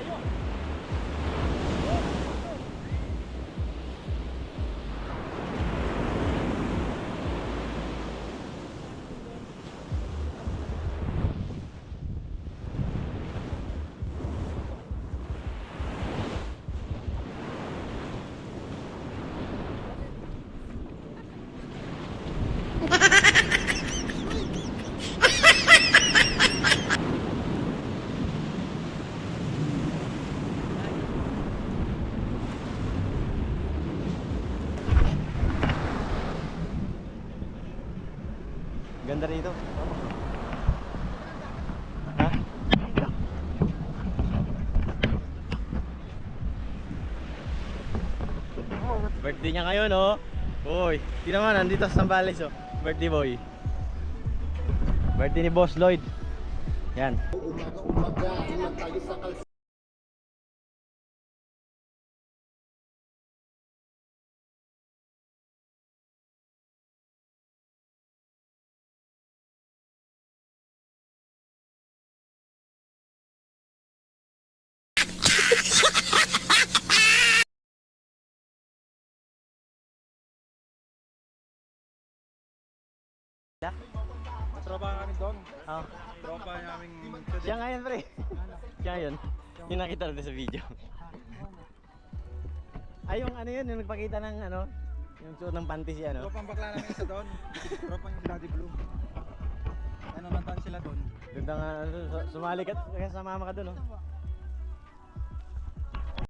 tayo. Ganda rito. Ha? Birthday niya ngayon, oh. Uy, di naman nandito sa Sambales, oh. Birthday boy. Birthday ni Boss Lloyd. Yan. Tropa kami doon. Oh. Tropa namin Siya nga yun, pre. Siya yun. Yung nakita natin sa video. Ay, yung ano yun, yung nagpakita ng ano, yung suot ng panty siya, no? Tropang bakla namin isa doon. Tropang Daddy Blue. Ano naman sila doon? Ganda nga, sumali ka, kaya sama ka doon, no?